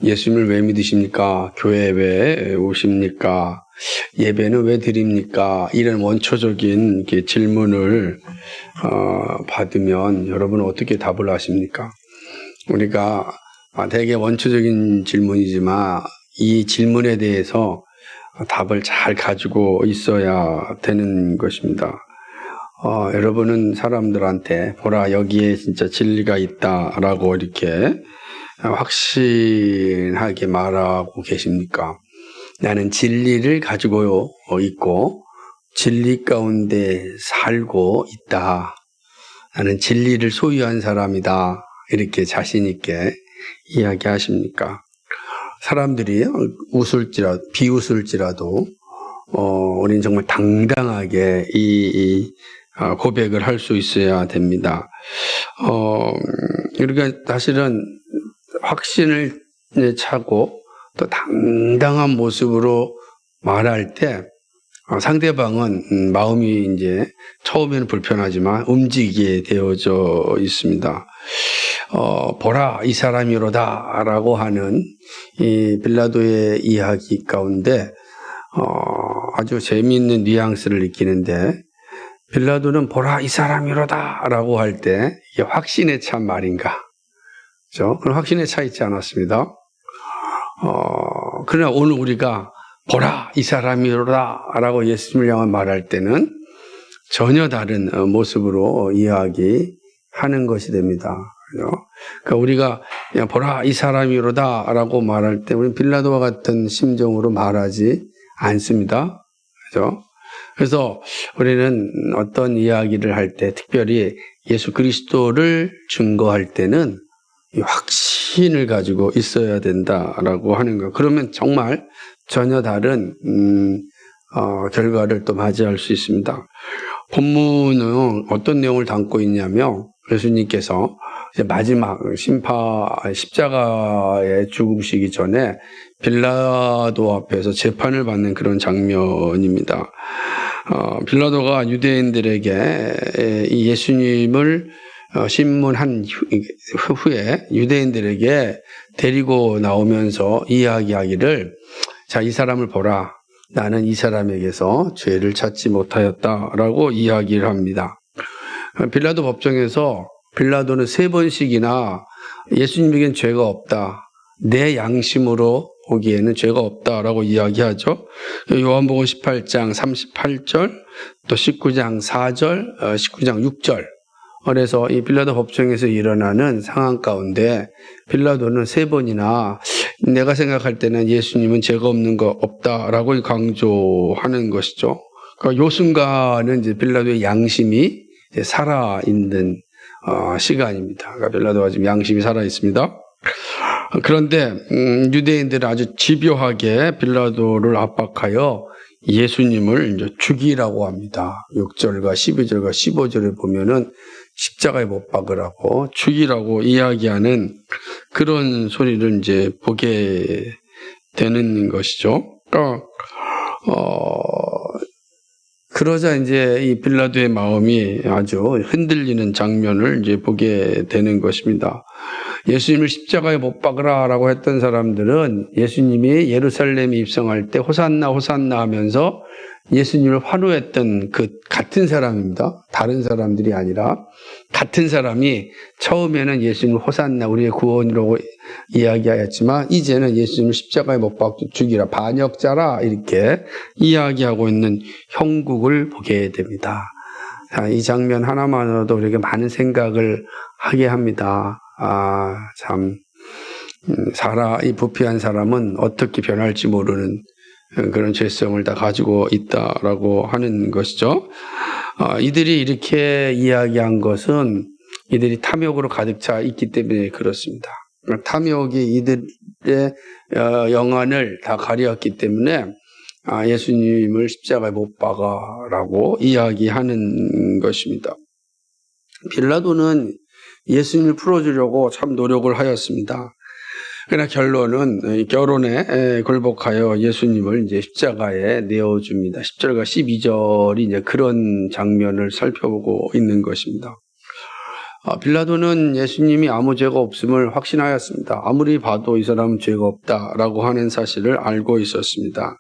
예수님을 왜 믿으십니까? 교회에 왜 오십니까? 예배는 왜 드립니까? 이런 원초적인 질문을 받으면 여러분은 어떻게 답을 하십니까? 우리가 되게 원초적인 질문이지만 이 질문에 대해서 답을 잘 가지고 있어야 되는 것입니다. 여러분은 사람들한테 보라 여기에 진짜 진리가 있다라고 이렇게 확신하게 말하고 계십니까? 나는 진리를 가지고 있고 진리 가운데 살고 있다. 나는 진리를 소유한 사람이다. 이렇게 자신 있게 이야기하십니까? 사람들이 비웃을지라도 우리는 정말 당당하게 이 고백을 할 수 있어야 됩니다. 우리가 사실은 확신을 차고 또 당당한 모습으로 말할 때 상대방은 마음이 이제 처음에는 불편하지만 움직이게 되어져 있습니다. 보라 이 사람이로다 라고 하는 이 빌라도의 이야기 가운데 아주 재미있는 뉘앙스를 느끼는데 빌라도는 보라 이 사람이로다 라고 할 때 이게 확신에 찬 말인가? 그렇죠? 그런 확신에 차 있지 않았습니다. 그러나 오늘 우리가 보라 이 사람이로다 라고 예수님을 향해 말할 때는 전혀 다른 모습으로 이야기하는 것이 됩니다. 그러니까 우리가 보라 이 사람이로다 라고 말할 때 우리는 빌라도와 같은 심정으로 말하지 않습니다. 그렇죠? 그래서 우리는 어떤 이야기를 할 때 특별히 예수 그리스도를 증거할 때는 이 확신을 가지고 있어야 된다라고 하는 거. 그러면 정말 전혀 다른 결과를 또 맞이할 수 있습니다. 본문은 어떤 내용을 담고 있냐면 예수님께서 이제 마지막 십자가에 죽으시기 전에 빌라도 앞에서 재판을 받는 그런 장면입니다. 빌라도가 유대인들에게 이 예수님을 신문한 후에 유대인들에게 데리고 나오면서 이야기하기를 자, 이 사람을 보라. 나는 이 사람에게서 죄를 찾지 못하였다라고 이야기를 합니다. 빌라도 법정에서 빌라도는 3번씩이나 예수님에겐 죄가 없다. 내 양심으로 보기에는 죄가 없다라고 이야기하죠. 요한복음 18장 38절, 또 19장 4절, 19장 6절. 그래서 이 빌라도 법정에서 일어나는 상황 가운데 빌라도는 3번이나 내가 생각할 때는 예수님은 죄가 없는 거 없다라고 강조하는 것이죠. 그러니까 요 순간은 이제 빌라도의 양심이 이제 살아있는 시간입니다. 그러니까 빌라도가 지금 양심이 살아있습니다. 그런데 유대인들은 아주 집요하게 빌라도를 압박하여 예수님을 이제 죽이라고 합니다. 6절과 12절과 15절에 보면은 십자가에 못 박으라고 죽이라고 이야기하는 그런 소리를 이제 보게 되는 것이죠. 그러니까 그러자 이제 이 빌라도의 마음이 아주 흔들리는 장면을 이제 보게 되는 것입니다. 예수님을 십자가에 못 박으라라고 했던 사람들은 예수님이 예루살렘에 입성할 때 호산나 호산나 하면서 예수님을 환호했던 그 같은 사람입니다. 다른 사람들이 아니라 같은 사람이 처음에는 예수님을 호산나 우리의 구원이라고 이야기하였지만 이제는 예수님을 십자가에 못 박고 죽이라 반역자라 이렇게 이야기하고 있는 형국을 보게 됩니다. 이 장면 하나만으로도 우리에게 많은 생각을 하게 합니다. 이 부패한 사람은 어떻게 변할지 모르는 그런 죄성을 다 가지고 있다라고 하는 것이죠. 이들이 이렇게 이야기한 것은 이들이 탐욕으로 가득 차 있기 때문에 그렇습니다. 탐욕이 이들의 영안을 다 가렸기 때문에 예수님을 십자가에 못 박아라고 이야기하는 것입니다. 빌라도는 예수님을 풀어주려고 참 노력을 하였습니다. 그러나 결론은 결혼에 굴복하여 예수님을 이제 십자가에 내어줍니다. 10절과 12절이 이제 그런 장면을 살펴보고 있는 것입니다. 빌라도는 예수님이 아무 죄가 없음을 확신하였습니다. 아무리 봐도 이 사람은 죄가 없다라고 하는 사실을 알고 있었습니다.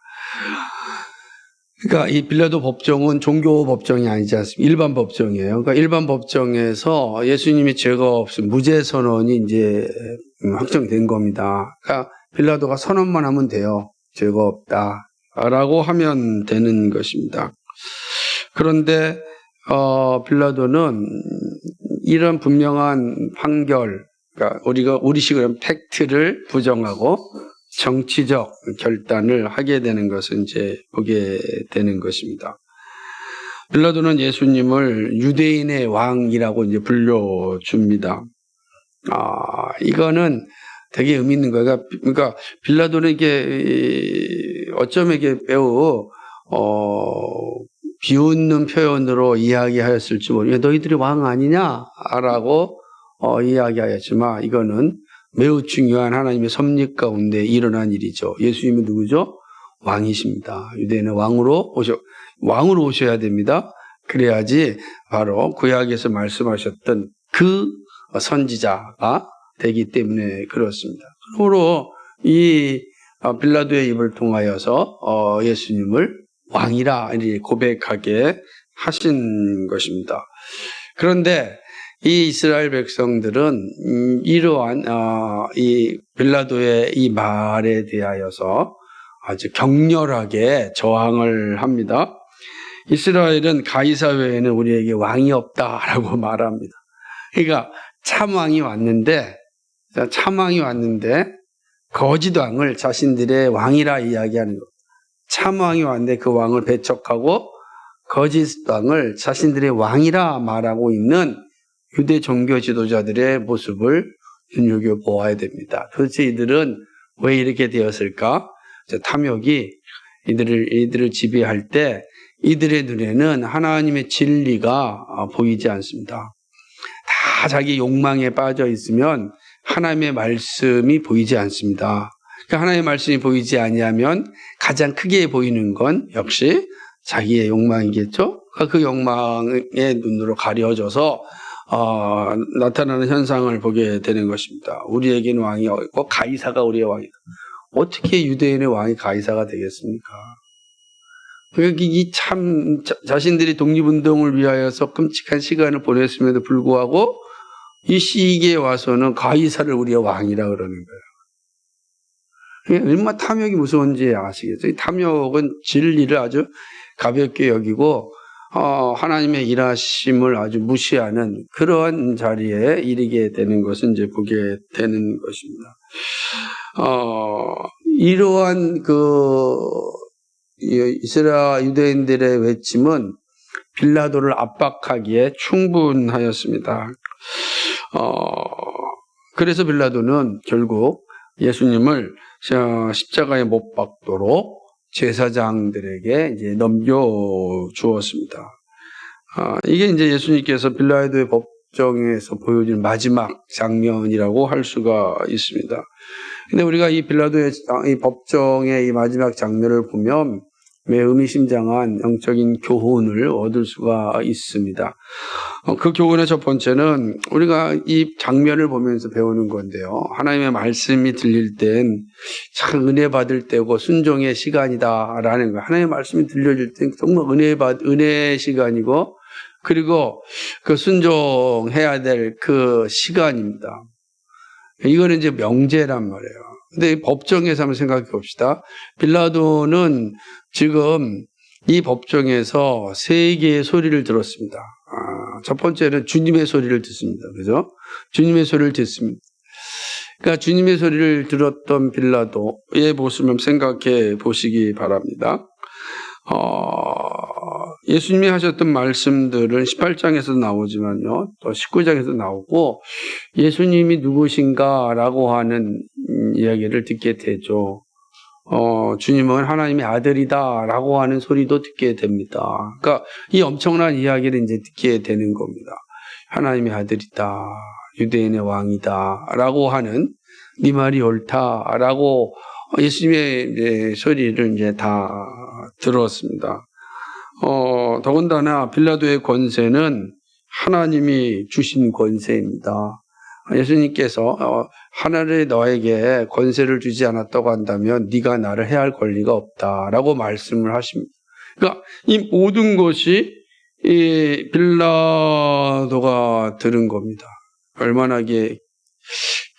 그러니까 이 빌라도 법정은 종교 법정이 아니지 않습니까? 일반 법정이에요. 그러니까 일반 법정에서 예수님이 죄가 없음 무죄 선언이 이제 확정된 겁니다. 그러니까 빌라도가 선언만 하면 돼요. 죄가 없다라고 하면 되는 것입니다. 그런데 빌라도는 이런 분명한 판결, 그러니까 우리식으로 하면 팩트를 부정하고 정치적 결단을 하게 되는 것을 이제 보게 되는 것입니다. 빌라도는 예수님을 유대인의 왕이라고 이제 불려줍니다. 이거는 되게 의미 있는 거예요. 그러니까 빌라도는 이게 어쩌면 이게 매우 비웃는 표현으로 이야기하였을지 모르겠는데 너희들이 왕 아니냐라고 이야기하였지만 이거는 매우 중요한 하나님의 섭리 가운데 일어난 일이죠. 예수님은 누구죠? 왕이십니다. 유대인은 왕으로 오셔야 됩니다. 그래야지 바로 구약에서 말씀하셨던 그 선지자가 되기 때문에 그렇습니다. 그러므로 이 빌라도의 입을 통하여서 예수님을 왕이라 이렇게 고백하게 하신 것입니다. 그런데 이 이스라엘 백성들은 이러한 이 빌라도의 이 말에 대하여서 아주 격렬하게 저항을 합니다. 이스라엘은 가이사 외에는 우리에게 왕이 없다라고 말합니다. 그러니까 참왕이 왔는데 거짓 왕을 자신들의 왕이라 이야기하는 것. 참왕이 왔는데 그 왕을 배척하고 거짓 왕을 자신들의 왕이라 말하고 있는 유대 종교 지도자들의 모습을 눈여겨보아야 됩니다. 도대체 이들은 왜 이렇게 되었을까? 탐욕이 이들을 지배할 때 이들의 눈에는 하나님의 진리가 보이지 않습니다. 다 자기 욕망에 빠져 있으면 하나님의 말씀이 보이지 않습니다. 그러니까 하나님의 말씀이 보이지 아니하면 가장 크게 보이는 건 역시 자기의 욕망이겠죠? 그 욕망의 눈으로 가려져서 나타나는 현상을 보게 되는 것입니다. 우리에게는 왕이 없고 가이사가 우리의 왕이다. 어떻게 유대인의 왕이 가이사가 되겠습니까? 그러니까 이 참 자신들이 독립운동을 위하여서 끔찍한 시간을 보냈음에도 불구하고 이 시기에 와서는 가이사를 우리의 왕이라 그러는 거예요. 얼마나 탐욕이 무서운지 아시겠죠? 이 탐욕은 진리를 아주 가볍게 여기고 하나님의 일하심을 아주 무시하는 그러한 자리에 이르게 되는 것은 이제 보게 되는 것입니다. 이러한 이스라엘 유대인들의 외침은 빌라도를 압박하기에 충분하였습니다. 그래서 빌라도는 결국 예수님을 십자가에 못 박도록 제사장들에게 이제 넘겨주었습니다. 이게 이제 예수님께서 빌라도의 법정에서 보여준 마지막 장면이라고 할 수가 있습니다. 근데 우리가 이 빌라도의 이 법정의 이 마지막 장면을 보면 매우 의미심장한 영적인 교훈을 얻을 수가 있습니다. 그 교훈의 첫 번째는 우리가 이 장면을 보면서 배우는 건데요. 하나님의 말씀이 들릴 땐 참 은혜 받을 때고 순종의 시간이다라는 거예요. 하나님의 말씀이 들려질 땐 정말 은혜의 시간이고 그리고 그 순종해야 될 그 시간입니다. 이거는 이제 명제란 말이에요. 근데 이 법정에서 한번 생각해 봅시다. 빌라도는 지금 이 법정에서 세 개의 소리를 들었습니다. 첫 번째는 주님의 소리를 듣습니다. 그죠? 주님의 소리를 듣습니다. 그러니까 주님의 소리를 들었던 빌라도의 모습을 생각해 보시기 바랍니다. 예수님이 하셨던 말씀들은 18장에서 나오지만요, 또 19장에서 나오고 예수님이 누구신가라고 하는 이야기를 듣게 되죠. 주님은 하나님의 아들이다라고 하는 소리도 듣게 됩니다. 그러니까 이 엄청난 이야기를 이제 듣게 되는 겁니다. 하나님의 아들이다, 유대인의 왕이다라고 하는 네 말이 옳다라고 예수님의 소리를 이제 다 들었습니다. 더군다나 빌라도의 권세는 하나님이 주신 권세입니다. 예수님께서 하늘이 너에게 권세를 주지 않았다고 한다면 네가 나를 해할 권리가 없다라고 말씀을 하십니다. 그러니까 이 모든 것이 이 빌라도가 들은 겁니다. 얼마나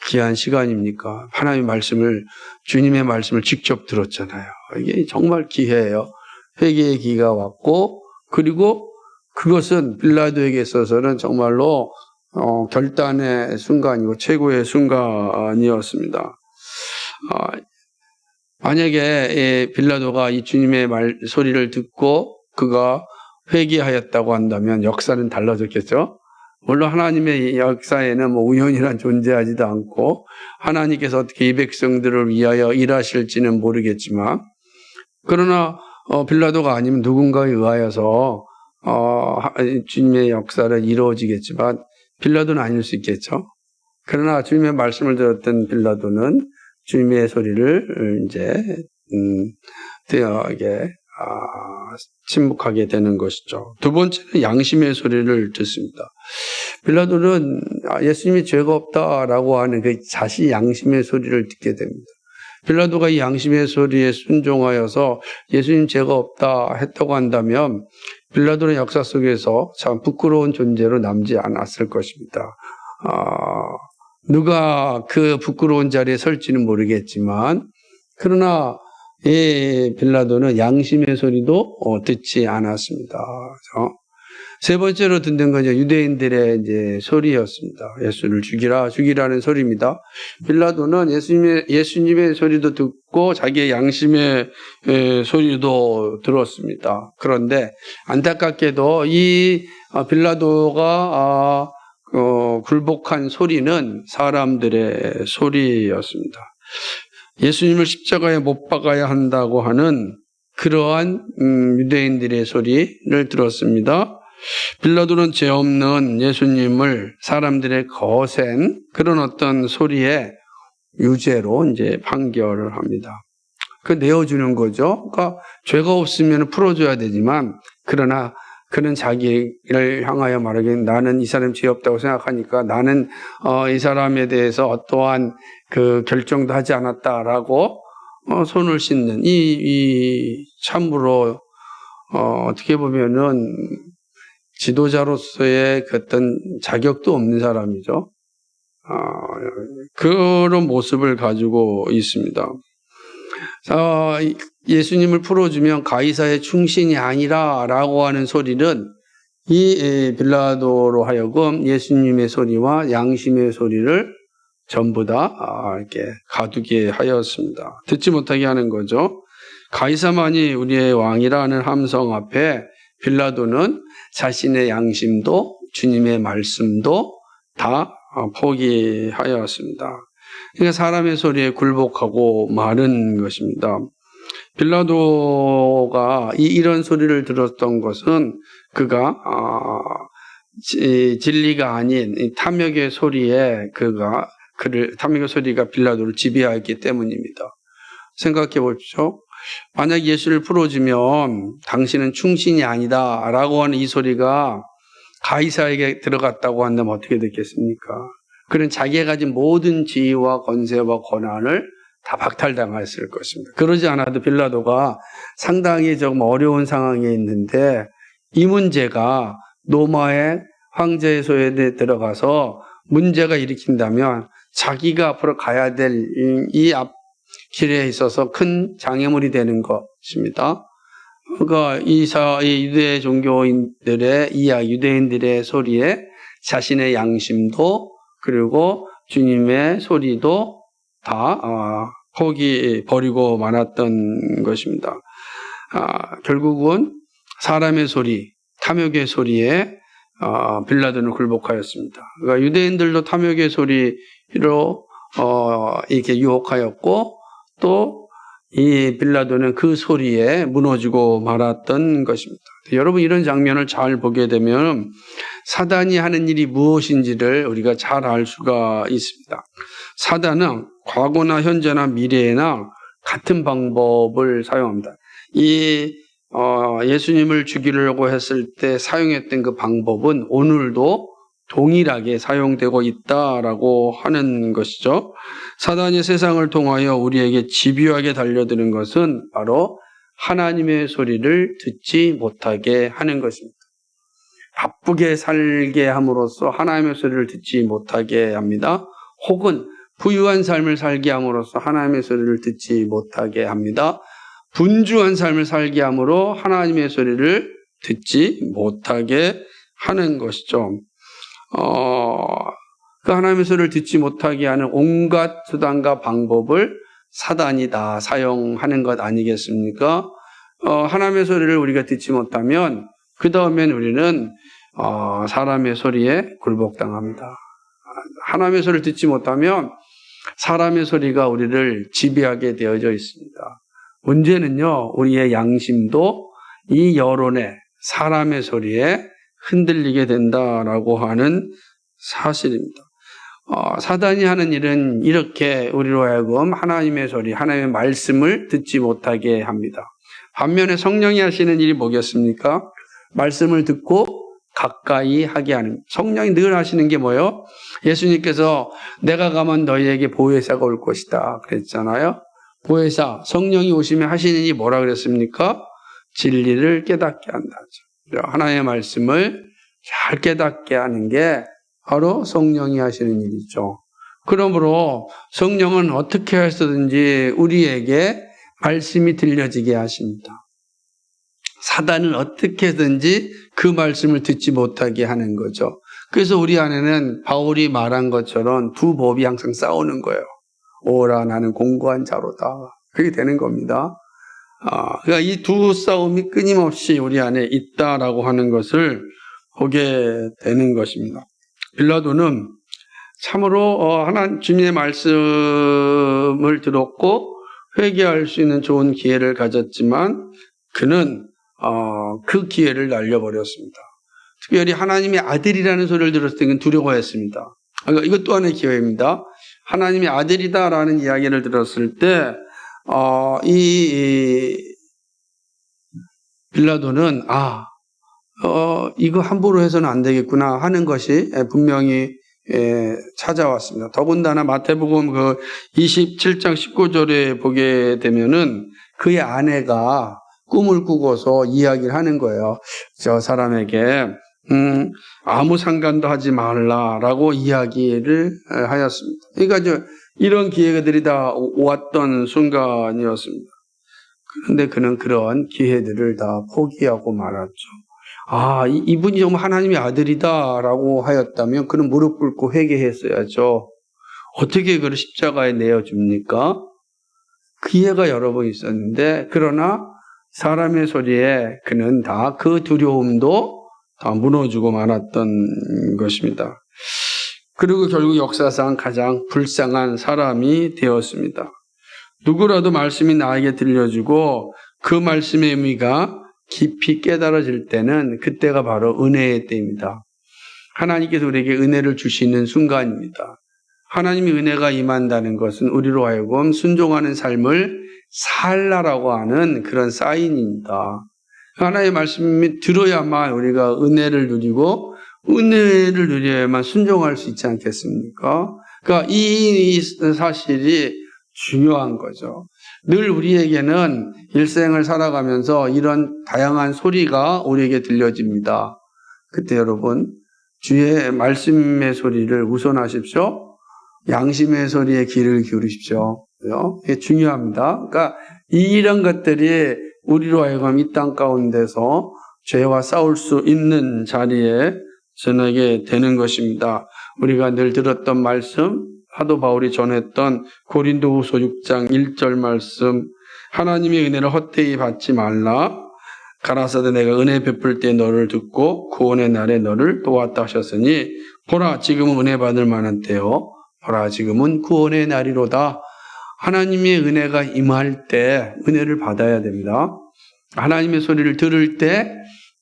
귀한 시간입니까? 하나님의 말씀을, 주님의 말씀을 직접 들었잖아요. 이게 정말 기회예요. 회개의 기가 왔고, 그리고 그것은 빌라도에게 있어서는 정말로 결단의 순간이고 최고의 순간이었습니다. 만약에 빌라도가 이 주님의 소리를 듣고 그가 회개하였다고 한다면 역사는 달라졌겠죠? 물론 하나님의 역사에는 우연이란 존재하지도 않고 하나님께서 어떻게 이 백성들을 위하여 일하실지는 모르겠지만, 그러나 빌라도가 아니면 누군가에 의하여서 주님의 역사를 이루어지겠지만 빌라도는 아닐 수 있겠죠. 그러나 주님의 말씀을 들었던 빌라도는 주님의 소리를 이제 침묵하게 되는 것이죠. 두 번째는 양심의 소리를 듣습니다. 빌라도는 예수님이 죄가 없다라고 하는 그 자신의 양심의 소리를 듣게 됩니다. 빌라도가 이 양심의 소리에 순종하여서 예수님 죄가 없다 했다고 한다면 빌라도는 역사 속에서 참 부끄러운 존재로 남지 않았을 것입니다. 누가 그 부끄러운 자리에 설지는 모르겠지만, 그러나 빌라도는 양심의 소리도 듣지 않았습니다. 그렇죠? 세 번째로 듣는 건 유대인들의 이제 소리였습니다. 예수를 죽이라는 소리입니다. 빌라도는 예수님의 소리도 듣고 자기의 양심의 소리도 들었습니다. 그런데 안타깝게도 이 빌라도가 굴복한 소리는 사람들의 소리였습니다. 예수님을 십자가에 못 박아야 한다고 하는 그러한 유대인들의 소리를 들었습니다. 빌라도는 죄 없는 예수님을 사람들의 거센 그런 어떤 소리에 유죄로 이제 판결을 합니다. 그 내어주는 거죠. 그러니까 죄가 없으면 풀어줘야 되지만, 그러나 그는 자기를 향하여 말하기에 나는 이 사람이 죄 없다고 생각하니까 나는 이 사람에 대해서 어떠한 그 결정도 하지 않았다라고 손을 씻는 이 참으로 어떻게 보면은 지도자로서의 그 어떤 자격도 없는 사람이죠. 그런 모습을 가지고 있습니다. 예수님을 풀어주면 가이사의 충신이 아니라라고 하는 소리는 이 빌라도로 하여금 예수님의 소리와 양심의 소리를 전부 다 이렇게 가두게 하였습니다. 듣지 못하게 하는 거죠. 가이사만이 우리의 왕이라는 함성 앞에 빌라도는 자신의 양심도 주님의 말씀도 다 포기하였습니다. 그러니까 사람의 소리에 굴복하고 마른 것입니다. 빌라도가 이런 소리를 들었던 것은 그가 진리가 아닌 탐욕의 소리에 탐욕의 소리가 빌라도를 지배하였기 때문입니다. 생각해 보십시오. 만약 예수를 풀어주면 당신은 충신이 아니다 라고 하는 이 소리가 가이사에게 들어갔다고 한다면 어떻게 됐겠습니까? 그는 자기가 가진 모든 지위와 권세와 권한을 다 박탈당했을 것입니다. 그러지 않아도 빌라도가 상당히 좀 어려운 상황에 있는데, 이 문제가 로마의 황제의 소유에 들어가서 문제가 일으킨다면 자기가 앞으로 가야 될 이 앞길에 있어서 큰 장애물이 되는 것입니다. 그러니까 이 유대 종교인들의 유대인들의 소리에 자신의 양심도 그리고 주님의 소리도 다 버리고 말았던 것입니다. 결국은 사람의 소리, 탐욕의 소리에 빌라도는 굴복하였습니다. 그러니까 유대인들도 탐욕의 소리로 이렇게 유혹하였고, 또 이 빌라도는 그 소리에 무너지고 말았던 것입니다. 여러분, 이런 장면을 잘 보게 되면 사단이 하는 일이 무엇인지를 우리가 잘 알 수가 있습니다. 사단은 과거나 현재나 미래에나 같은 방법을 사용합니다. 이 예수님을 죽이려고 했을 때 사용했던 그 방법은 오늘도 동일하게 사용되고 있다라고 하는 것이죠. 사단이 세상을 통하여 우리에게 집요하게 달려드는 것은 바로 하나님의 소리를 듣지 못하게 하는 것입니다. 바쁘게 살게 함으로써 하나님의 소리를 듣지 못하게 합니다. 혹은 부유한 삶을 살게 함으로써 하나님의 소리를 듣지 못하게 합니다. 분주한 삶을 살게 함으로 하나님의 소리를 듣지 못하게 하는 것이죠. 그 하나님의 소리를 듣지 못하게 하는 온갖 수단과 방법을 사단이 다 사용하는 것 아니겠습니까? 하나님의 소리를 우리가 듣지 못하면 그 다음엔 우리는 사람의 소리에 굴복당합니다. 하나님의 소리를 듣지 못하면 사람의 소리가 우리를 지배하게 되어져 있습니다. 문제는요, 우리의 양심도 이 여론에, 사람의 소리에 흔들리게 된다라고 하는 사실입니다. 사단이 하는 일은 이렇게 우리로 하여금 하나님의 소리, 하나님의 말씀을 듣지 못하게 합니다. 반면에 성령이 하시는 일이 뭐겠습니까? 말씀을 듣고 가까이 하게 하는, 성령이 늘 하시는 게 뭐예요? 예수님께서 내가 가면 너희에게 보혜사가 올 것이다 그랬잖아요. 보혜사, 성령이 오시면 하시는 일이 뭐라 그랬습니까? 진리를 깨닫게 한다죠. 하나님의 말씀을 잘 깨닫게 하는 게 바로 성령이 하시는 일이죠. 그러므로 성령은 어떻게 해서든지 우리에게 말씀이 들려지게 하십니다. 사단은 어떻게든지 그 말씀을 듣지 못하게 하는 거죠. 그래서 우리 안에는 바울이 말한 것처럼 두 법이 항상 싸우는 거예요. 오라 나는 공고한 자로다. 그렇게 되는 겁니다. 그러니까 이 두 싸움이 끊임없이 우리 안에 있다라고 하는 것을 보게 되는 것입니다. 빌라도는 참으로 주님의 말씀을 들었고 회개할 수 있는 좋은 기회를 가졌지만 그는 그 기회를 날려버렸습니다. 특별히 하나님의 아들이라는 소리를 들었을 때는 두려워했습니다. 그러니까 이것 또한의 기회입니다. 하나님의 아들이다라는 이야기를 들었을 때 이 빌라도는 이거 함부로 해서는 안 되겠구나 하는 것이 분명히 찾아왔습니다. 더군다나 마태복음 그 27장 19절에 보게 되면은 그의 아내가 꿈을 꾸고서 이야기를 하는 거예요. 저 사람에게 아무 상관도 하지 말라라고 이야기를 하였습니다. 그러니까 이런 기회들이 다 왔던 순간이었습니다. 그런데 그는 그런 기회들을 다 포기하고 말았죠. 이분이 정말 하나님의 아들이다라고 하였다면 그는 무릎 꿇고 회개했어야죠. 어떻게 그를 십자가에 내어줍니까? 기회가 여러 번 있었는데 그러나 사람의 소리에 그는 다 그 두려움도 다 무너지고 말았던 것입니다. 그리고 결국 역사상 가장 불쌍한 사람이 되었습니다. 누구라도 말씀이 나에게 들려주고 그 말씀의 의미가 깊이 깨달아질 때는 그때가 바로 은혜의 때입니다. 하나님께서 우리에게 은혜를 주시는 순간입니다. 하나님의 은혜가 임한다는 것은 우리로 하여금 순종하는 삶을 살라라고 하는 그런 사인입니다. 하나님의 말씀이 들어야만 우리가 은혜를 누리고 은혜를 누려야만 순종할 수 있지 않겠습니까? 그러니까 이 사실이 중요한 거죠. 늘 우리에게는 일생을 살아가면서 이런 다양한 소리가 우리에게 들려집니다. 그때 여러분 주의 말씀의 소리를 우선하십시오. 양심의 소리에 귀를 기울이십시오. 이게 중요합니다. 그러니까 이런 것들이 우리로 하여금 이 땅 가운데서 죄와 싸울 수 있는 자리에 전하게 되는 것입니다. 우리가 늘 들었던 말씀, 사도 바울이 전했던 고린도후서 6장 1절 말씀, 하나님의 은혜를 헛되이 받지 말라. 가라사대 내가 은혜 베풀 때 너를 듣고 구원의 날에 너를 도왔다 하셨으니 보라 지금은 은혜 받을 만한 때요. 보라 지금은 구원의 날이로다. 하나님의 은혜가 임할 때 은혜를 받아야 됩니다. 하나님의 소리를 들을 때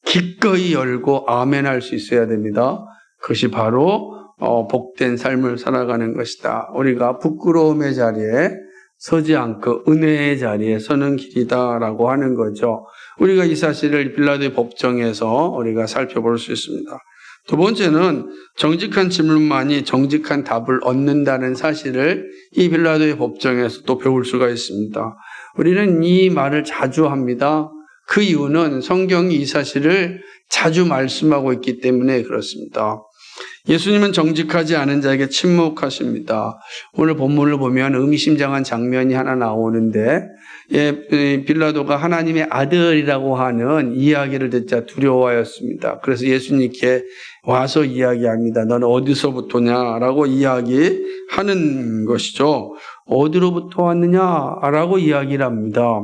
기꺼이 열고 아멘 할 수 있어야 됩니다. 그것이 바로 복된 삶을 살아가는 것이다. 우리가 부끄러움의 자리에 서지 않고 은혜의 자리에 서는 길이다라고 하는 거죠. 우리가 이 사실을 빌라도의 법정에서 우리가 살펴볼 수 있습니다. 두 번째는 정직한 질문만이 정직한 답을 얻는다는 사실을 이 빌라도의 법정에서 또 배울 수가 있습니다. 우리는 이 말을 자주 합니다. 그 이유는 성경이 이 사실을 자주 말씀하고 있기 때문에 그렇습니다. 예수님은 정직하지 않은 자에게 침묵하십니다. 오늘 본문을 보면 의미심장한 장면이 하나 나오는데 빌라도가 하나님의 아들이라고 하는 이야기를 듣자 두려워하였습니다. 그래서 예수님께 와서 이야기합니다. 너는 어디서부터냐라고 이야기하는 것이죠. 어디로부터 왔느냐라고 이야기를 합니다.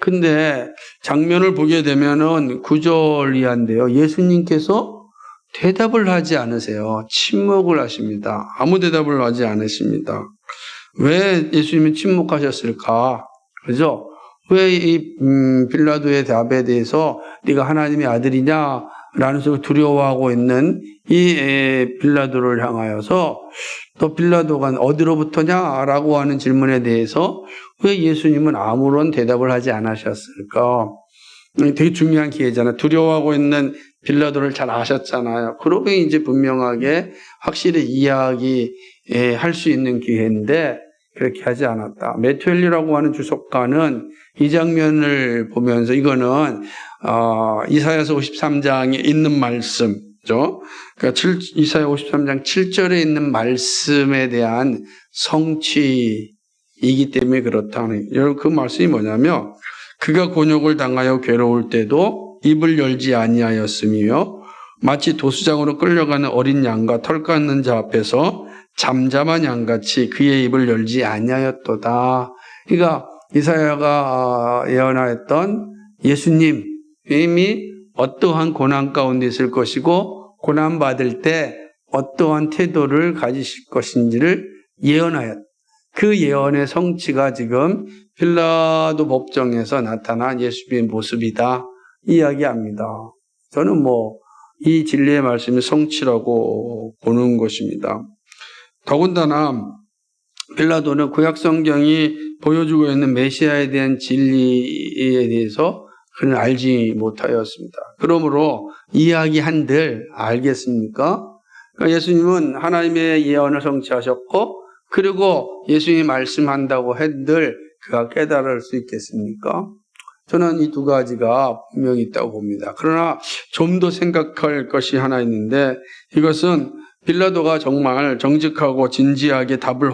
근데 장면을 보게 되면은 구절이한데요. 예수님께서 대답을 하지 않으세요. 침묵을 하십니다. 아무 대답을 하지 않으십니다. 왜 예수님이 침묵하셨을까? 그죠? 왜 이 빌라도의 답에 대해서 네가 하나님의 아들이냐? 라는 식으로 두려워하고 있는 이 빌라도를 향하여서 또 빌라도가 어디로부터냐? 라고 하는 질문에 대해서 왜 예수님은 아무런 대답을 하지 않으셨을까? 되게 중요한 기회잖아요. 두려워하고 있는 빌라도를 잘 아셨잖아요. 그러고 이제 분명하게 확실히 이야기할 수 있는 기회인데 그렇게 하지 않았다. 메투엘리라고 하는 주석가는 이 장면을 보면서 이거는 이사야서 53장에 있는 말씀죠. 그러니까 이사야 53장 7절에 있는 말씀에 대한 성취이기 때문에 그렇다는. 여러분 그 말씀이 뭐냐면 그가 곤욕을 당하여 괴로울 때도 입을 열지 아니하였으며 마치 도수장으로 끌려가는 어린 양과 털 깎는 자 앞에서 잠잠한 양같이 그의 입을 열지 아니하였도다. 그러니까 이사야가 예언하였던 예수님이 어떠한 고난 가운데 있을 것이고 고난 받을 때 어떠한 태도를 가지실 것인지를 예언하였다. 그 예언의 성취가 지금 빌라도 법정에서 나타난 예수님의 모습이다 이야기합니다. 저는 이 진리의 말씀이 성취라고 보는 것입니다. 더군다나 빌라도는 구약 성경이 보여주고 있는 메시아에 대한 진리에 대해서 그는 알지 못하였습니다. 그러므로 이야기한들 알겠습니까? 그러니까 예수님은 하나님의 예언을 성취하셨고 그리고 예수님이 말씀한다고 한들 그가 깨달을 수 있겠습니까? 저는 이 두 가지가 분명히 있다고 봅니다. 그러나 좀 더 생각할 것이 하나 있는데 이것은 빌라도가 정말 정직하고 진지하게 답을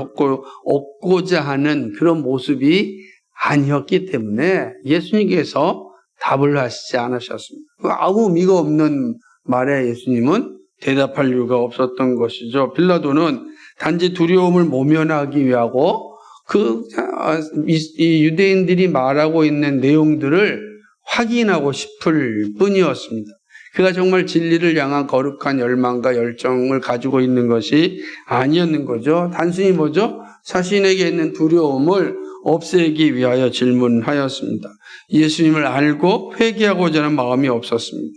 얻고자 하는 그런 모습이 아니었기 때문에 예수님께서 답을 하시지 않으셨습니다. 아무 의미가 없는 말에 예수님은 대답할 이유가 없었던 것이죠. 빌라도는 단지 두려움을 모면하기 위하고 이 유대인들이 말하고 있는 내용들을 확인하고 싶을 뿐이었습니다. 그가 정말 진리를 향한 거룩한 열망과 열정을 가지고 있는 것이 아니었는 거죠. 단순히 뭐죠? 자신에게 있는 두려움을 없애기 위하여 질문하였습니다. 예수님을 알고 회개하고자 하는 마음이 없었습니다.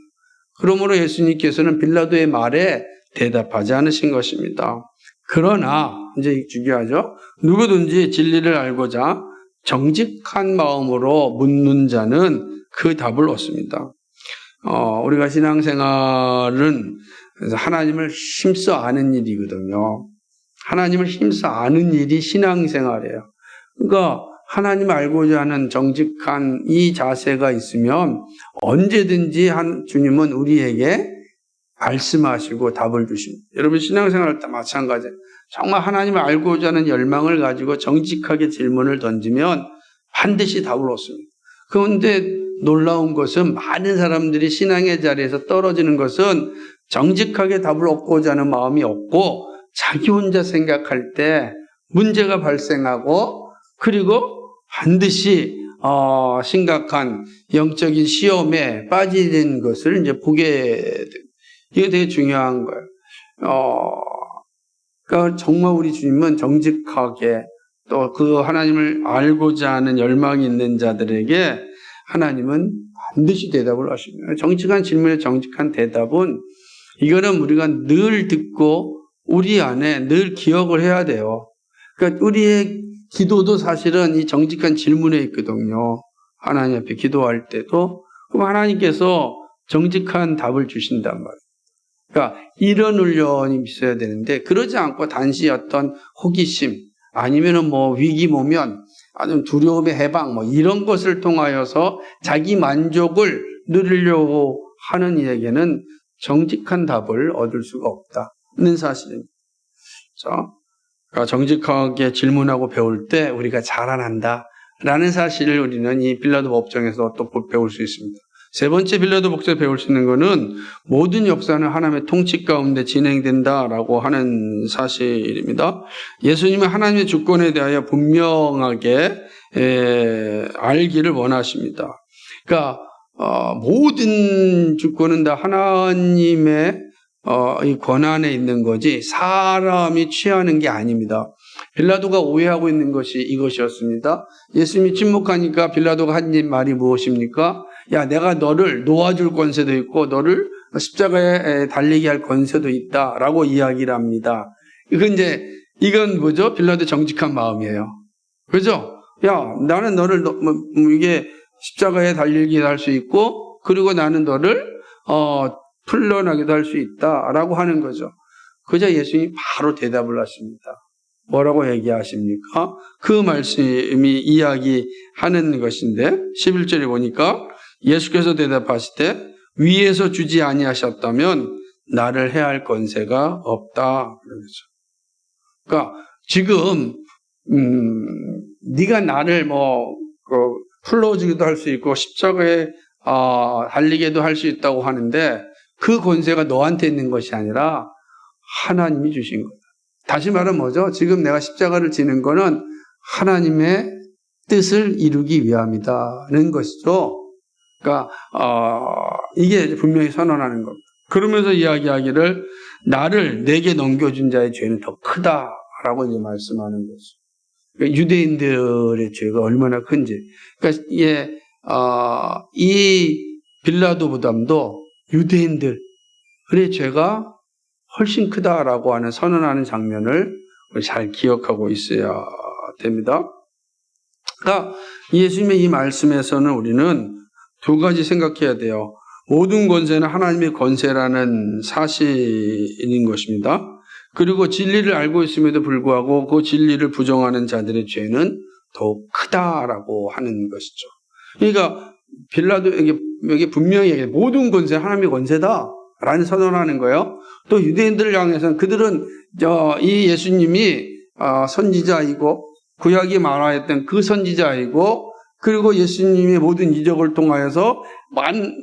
그러므로 예수님께서는 빌라도의 말에 대답하지 않으신 것입니다. 그러나 이제 중요하죠. 누구든지 진리를 알고자 정직한 마음으로 묻는 자는 그 답을 얻습니다. 우리가 신앙생활은 하나님을 힘써 아는 일이거든요. 하나님을 힘써 아는 일이 신앙생활이에요. 그러니까 하나님을 알고자 하는 정직한 이 자세가 있으면 언제든지 주님은 우리에게 말씀하시고 답을 주십니다. 여러분 신앙생활 때 마찬가지예요. 정말 하나님을 알고자 하는 열망을 가지고 정직하게 질문을 던지면 반드시 답을 얻습니다. 그런데 놀라운 것은 많은 사람들이 신앙의 자리에서 떨어지는 것은 정직하게 답을 얻고자 하는 마음이 없고 자기 혼자 생각할 때 문제가 발생하고 그리고 반드시 심각한 영적인 시험에 빠지는 것을 이제 보게 됩니다. 이게 되게 중요한 거예요. 그러니까 정말 우리 주님은 정직하게 또 그 하나님을 알고자 하는 열망이 있는 자들에게 하나님은 반드시 대답을 하십니다. 정직한 질문에 정직한 대답은 이거는 우리가 늘 듣고 우리 안에 늘 기억을 해야 돼요. 그러니까 우리의 기도도 사실은 이 정직한 질문에 있거든요. 하나님 앞에 기도할 때도. 그럼 하나님께서 정직한 답을 주신단 말이에요. 그러니까 이런 훈련이 있어야 되는데 그러지 않고 단지 어떤 호기심 아니면은 뭐 위기 모면 아니면 두려움의 해방 뭐 이런 것을 통하여서 자기 만족을 누리려고 하는 이에게는 정직한 답을 얻을 수가 없다는 사실입니다. 그러니까 정직하게 질문하고 배울 때 우리가 자라난다라는 사실을 우리는 이 빌라도 법정에서 또 배울 수 있습니다. 세 번째 빌라도 법정에서 배울 수 있는 것은 모든 역사는 하나님의 통치 가운데 진행된다라고 하는 사실입니다. 예수님은 하나님의 주권에 대하여 분명하게 알기를 원하십니다. 그러니까 모든 주권은 다 하나님의 이 권한에 있는 거지 사람이 취하는 게 아닙니다. 빌라도가 오해하고 있는 것이 이것이었습니다. 예수님이 침묵하니까 빌라도가 한 말이 무엇입니까? 야, 내가 너를 놓아줄 권세도 있고 너를 십자가에 달리게 할 권세도 있다라고 이야기를 합니다. 이건 뭐죠? 빌라도의 정직한 마음이에요. 그죠? 야, 나는 너를 이게 십자가에 달리게 할 수 있고 그리고 나는 너를 풀려나기도 할 수 있다라고 하는 거죠. 그저 예수님이 바로 대답을 하십니다. 뭐라고 얘기하십니까? 그 말씀이 이야기하는 것인데 11절에 보니까 예수께서 대답하시되 위에서 주지 아니하셨다면 나를 해할 권세가 없다. 그러니까 지금 네가 나를 풀어주기도 할 수 있고 십자가에 달리게도 할 수 있다고 하는데 그 권세가 너한테 있는 것이 아니라 하나님이 주신 거다. 다시 말하면 뭐죠? 지금 내가 십자가를 지는 거는 하나님의 뜻을 이루기 위함이다는 것이죠. 그러니까 이게 분명히 선언하는 겁니다. 그러면서 이야기하기를 내게 넘겨준 자의 죄는 더 크다라고 이제 말씀하는 것이죠. 그러니까 유대인들의 죄가 얼마나 큰지. 그러니까 이 빌라도보다도 유대인들의 죄가 훨씬 크다라고 하는 선언하는 장면을 잘 기억하고 있어야 됩니다. 그러니까 예수님의 이 말씀에서는 우리는 두 가지 생각해야 돼요. 모든 권세는 하나님의 권세라는 사실인 것입니다. 그리고 진리를 알고 있음에도 불구하고 그 진리를 부정하는 자들의 죄는 더욱 크다라고 하는 것이죠. 그러니까 빌라도에게 분명히 모든 권세 하나님의 권세다라는 선언하는 거예요. 또 유대인들을 향해서는 그들은 이 예수님이 선지자이고 구약이 말하였던 그 선지자이고 그리고 예수님의 모든 이적을 통하여서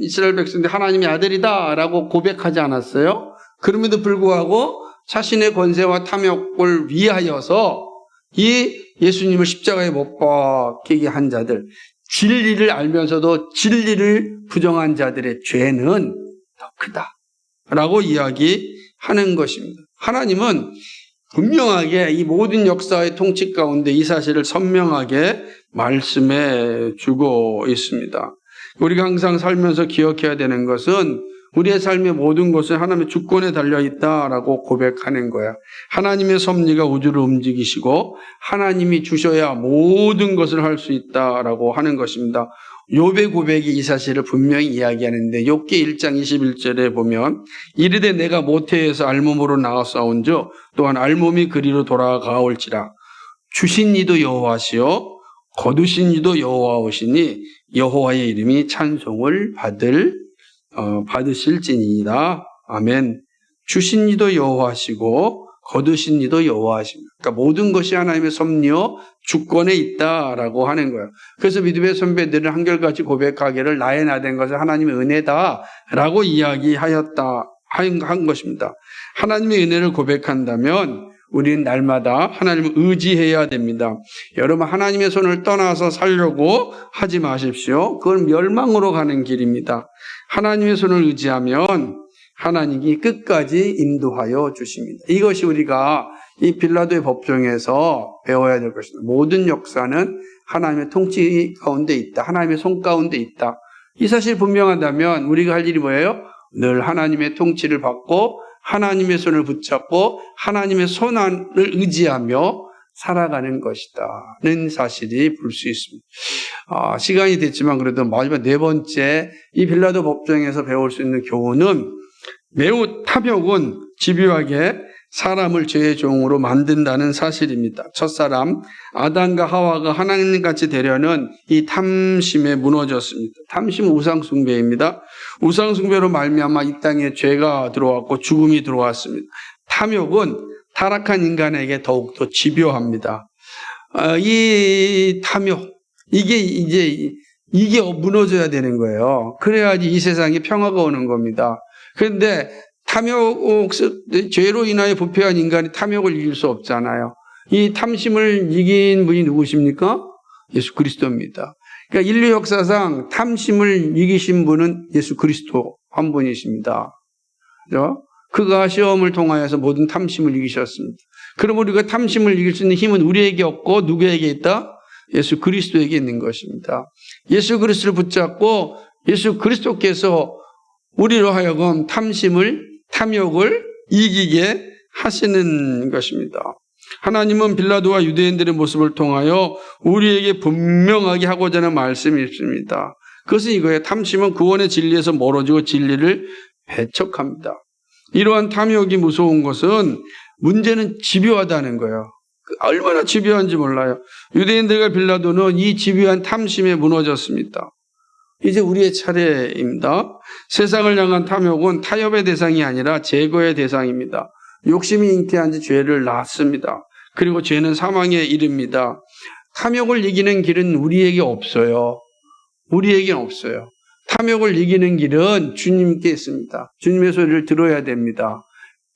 이스라엘 백성들이 하나님의 아들이다라고 고백하지 않았어요? 그럼에도 불구하고 자신의 권세와 탐욕을 위하여서 이 예수님을 십자가에 못 박히게 한 자들, 진리를 알면서도 진리를 부정한 자들의 죄는 더 크다라고 이야기하는 것입니다. 하나님은 분명하게 이 모든 역사의 통치 가운데 이 사실을 선명하게 말씀해 주고 있습니다. 우리가 항상 살면서 기억해야 되는 것은 우리의 삶의 모든 것은 하나님의 주권에 달려있다라고 고백하는 거야. 하나님의 섭리가 우주를 움직이시고 하나님이 주셔야 모든 것을 할 수 있다라고 하는 것입니다. 욥의 고백이 이 사실을 분명히 이야기하는데 욥기 1장 21절에 보면 이르되 내가 모태에서 알몸으로 나왔사온즉 또한 알몸이 그리로 돌아가올지라 주신 이도 여호와시요 거두신 이도 여호와시니 여호와의 이름이 찬송을 받으실지니이다. 아멘. 주신 이도 여호와시고 거두신 이도 여호와십니다. 그러니까 모든 것이 하나님의 섭리요 주권에 있다라고 하는 거예요. 그래서 믿음의 선배들은 한결같이 고백하기를 나의 나된 것은 하나님의 은혜다라고 한 것입니다. 하나님의 은혜를 고백한다면 우리는 날마다 하나님을 의지해야 됩니다. 여러분 하나님의 손을 떠나서 살려고 하지 마십시오. 그건 멸망으로 가는 길입니다. 하나님의 손을 의지하면 하나님이 끝까지 인도하여 주십니다. 이것이 우리가 이 빌라도의 법정에서 배워야 될 것입니다. 모든 역사는 하나님의 통치 가운데 있다. 하나님의 손 가운데 있다. 이 사실이 분명하다면 우리가 할 일이 뭐예요? 늘 하나님의 통치를 받고 하나님의 손을 붙잡고 하나님의 손안을 의지하며 살아가는 것이다는 사실이 볼 수 있습니다. 시간이 됐지만 그래도 마지막 네 번째 이 빌라도 법정에서 배울 수 있는 교훈은 매우 탐욕은 집요하게 사람을 죄의 종으로 만든다는 사실입니다. 첫사람 아담과 하와가 하나님같이 되려는 이 탐심에 무너졌습니다. 탐심은 우상숭배입니다. 우상숭배로 말미암아 이 땅에 죄가 들어왔고 죽음이 들어왔습니다. 탐욕은 타락한 인간에게 더욱더 집요합니다. 이 탐욕, 이게 무너져야 되는 거예요. 그래야지 이 세상에 평화가 오는 겁니다. 그런데 탐욕, 죄로 인하여 부패한 인간이 탐욕을 이길 수 없잖아요. 이 탐심을 이긴 분이 누구십니까? 예수 그리스도입니다. 그러니까 인류 역사상 탐심을 이기신 분은 예수 그리스도 한 분이십니다. 그죠? 그가 시험을 통하여서 모든 탐심을 이기셨습니다. 그럼 우리가 탐심을 이길 수 있는 힘은 우리에게 없고 누구에게 있다? 예수 그리스도에게 있는 것입니다. 예수 그리스도를 붙잡고 예수 그리스도께서 우리로 하여금 탐욕을 이기게 하시는 것입니다. 하나님은 빌라도와 유대인들의 모습을 통하여 우리에게 분명하게 하고자 하는 말씀이 있습니다. 그것은 이거예요. 탐심은 구원의 진리에서 멀어지고 진리를 배척합니다. 이러한 탐욕이 무서운 것은 문제는 집요하다는 거예요. 얼마나 집요한지 몰라요. 유대인들과 빌라도는 이 집요한 탐심에 무너졌습니다. 이제 우리의 차례입니다. 세상을 향한 탐욕은 타협의 대상이 아니라 제거의 대상입니다. 욕심이 잉태한 지 죄를 낳습니다. 그리고 죄는 사망에 이릅니다. 탐욕을 이기는 길은 우리에게 없어요. 우리에게는 없어요. 탐욕을 이기는 길은 주님께 있습니다. 주님의 소리를 들어야 됩니다.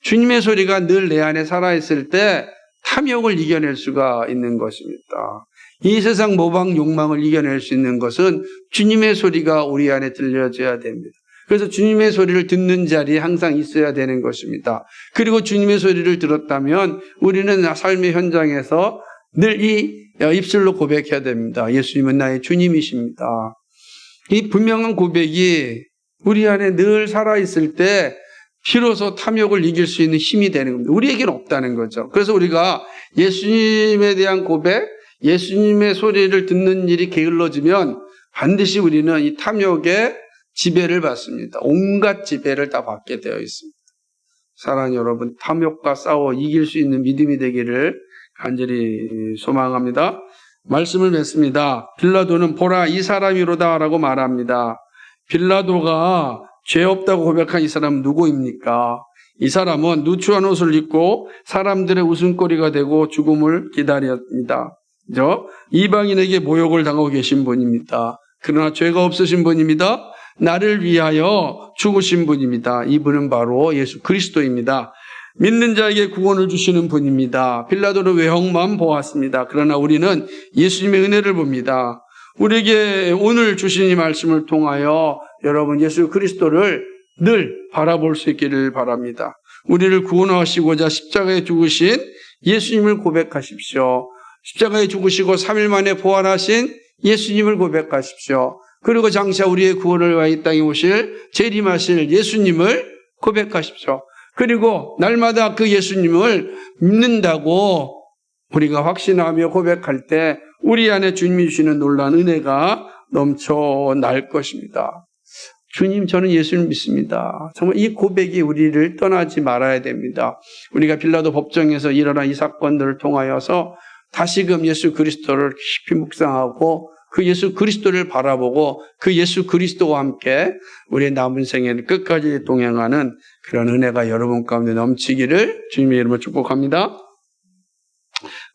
주님의 소리가 늘 내 안에 살아있을 때 탐욕을 이겨낼 수가 있는 것입니다. 이 세상 모방 욕망을 이겨낼 수 있는 것은 주님의 소리가 우리 안에 들려져야 됩니다. 그래서 주님의 소리를 듣는 자리에 항상 있어야 되는 것입니다. 그리고 주님의 소리를 들었다면 우리는 삶의 현장에서 늘 이 입술로 고백해야 됩니다. 예수님은 나의 주님이십니다. 이 분명한 고백이 우리 안에 늘 살아있을 때 비로소 탐욕을 이길 수 있는 힘이 되는 겁니다. 우리에게는 없다는 거죠. 그래서 우리가 예수님에 대한 고백, 예수님의 소리를 듣는 일이 게을러지면 반드시 우리는 이 탐욕의 지배를 받습니다. 온갖 지배를 다 받게 되어 있습니다. 사랑하는 여러분, 탐욕과 싸워 이길 수 있는 믿음이 되기를 간절히 소망합니다. 말씀을 맺습니다. 빌라도는 보라 이 사람이로다 라고 말합니다. 빌라도가 죄 없다고 고백한 이 사람은 누구입니까? 이 사람은 누추한 옷을 입고 사람들의 웃음거리가 되고 죽음을 기다렸습니다. 그죠? 이방인에게 모욕을 당하고 계신 분입니다. 그러나 죄가 없으신 분입니다. 나를 위하여 죽으신 분입니다. 이분은 바로 예수 그리스도입니다. 믿는 자에게 구원을 주시는 분입니다. 빌라도는 외형만 보았습니다. 그러나 우리는 예수님의 은혜를 봅니다. 우리에게 오늘 주신 이 말씀을 통하여 여러분 예수 그리스도를 늘 바라볼 수 있기를 바랍니다. 우리를 구원하시고자 십자가에 죽으신 예수님을 고백하십시오. 십자가에 죽으시고 3일 만에 부활하신 예수님을 고백하십시오. 그리고 장차 우리의 구원을 위하여 이 땅에 오실 재림하실 예수님을 고백하십시오. 그리고 날마다 그 예수님을 믿는다고 우리가 확신하며 고백할 때 우리 안에 주님이 주시는 놀라운 은혜가 넘쳐날 것입니다. 주님, 저는 예수를 믿습니다. 정말 이 고백이 우리를 떠나지 말아야 됩니다. 우리가 빌라도 법정에서 일어난 이 사건들을 통하여서 다시금 예수 그리스도를 깊이 묵상하고 그 예수 그리스도를 바라보고 그 예수 그리스도와 함께 우리의 남은 생애를 끝까지 동행하는 그런 은혜가 여러분 가운데 넘치기를 주님의 이름으로 축복합니다.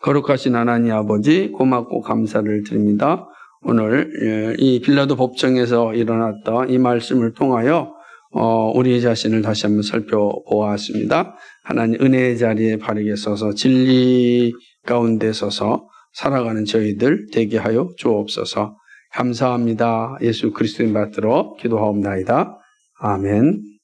거룩하신 하나님 아버지, 고맙고 감사를 드립니다. 오늘 이 빌라도 법정에서 일어났던 이 말씀을 통하여 우리 자신을 다시 한번 살펴보았습니다. 하나님 은혜의 자리에 바르게 서서 진리 가운데 서서 살아가는 저희들 되게 하여 주옵소서. 감사합니다. 예수 그리스도의 받들어 기도하옵나이다. 아멘.